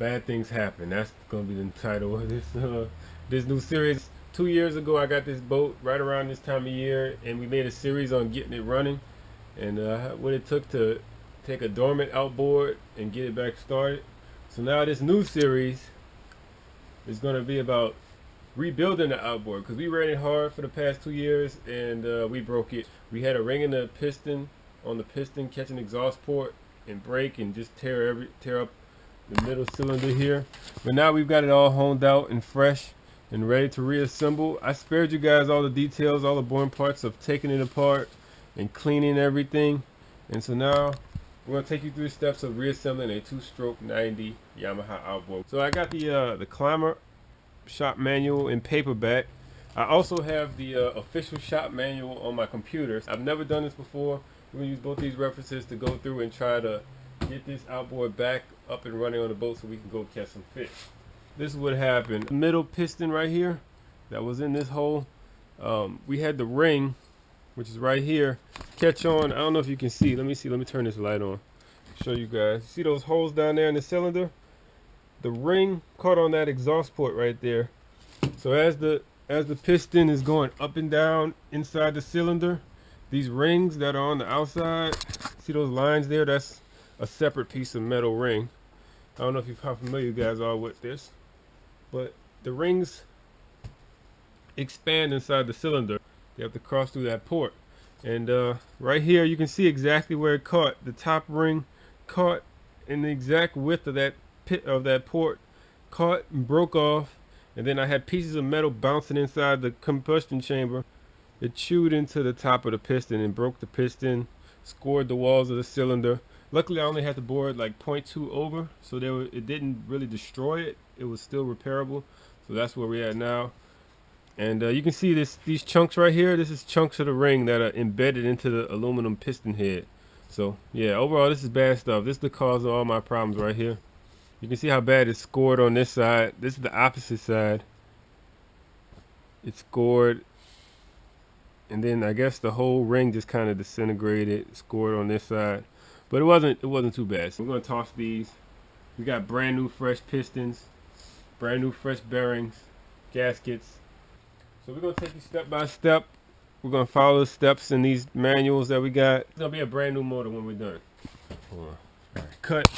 bad things happen. That's gonna be the title of this new series. 2 years ago, I got this boat right around this time of year, and we made a series on getting it running and what it took to take a dormant outboard and get it back started. So now this new series is going to be about rebuilding the outboard, because we ran it hard for the past 2 years and we broke it. We had a ring in the piston, on the piston, catch an exhaust port and break and just tear up the middle cylinder here. But now we've got it all honed out and fresh and ready to reassemble. I spared you guys all the details, all the boring parts of taking it apart and cleaning everything. And so now we're going to take you through the steps of reassembling a 2-stroke 90 Yamaha outboard. So I got the climber shop manual in paperback. I also have the official shop manual on my computer. I've never done this before. We're going to use both these references to go through and try to get this outboard back up and running on the boat so we can go catch some fish. This is what happened. The middle piston right here that was in this hole, we had the ring, which is right here, catch on. I don't know if you can see. Let me turn this light on, show you guys. See those holes down there in the cylinder? The ring caught on that exhaust port right there. So as the piston is going up and down inside the cylinder, these rings that are on the outside, see those lines there? That's a separate piece of metal ring. I don't know how familiar you guys are with this, but the rings expand inside the cylinder. You have to cross through that port, and right here you can see exactly where it caught. The top ring caught in the exact width of that port, caught and broke off, and then I had pieces of metal bouncing inside the combustion chamber. It chewed into the top of the piston and broke the piston, scored the walls of the cylinder. Luckily I only had to bore it like 0.2 over, so it didn't really destroy it. It was still repairable. So that's where we're at now. And you can see these chunks right here. This is chunks of the ring that are embedded into the aluminum piston head. So yeah, overall this is bad stuff. This is the cause of all my problems right here. You can see how bad it's scored on this side. This is the opposite side. It's scored, and then I guess the whole ring just kind of disintegrated, scored on this side. But it wasn't too bad. So we're gonna toss these. We got brand new fresh pistons, brand new fresh bearings, gaskets. So we're gonna take you step by step. We're gonna follow the steps in these manuals that we got. It's gonna be a brand new motor when we're done. All right, cut.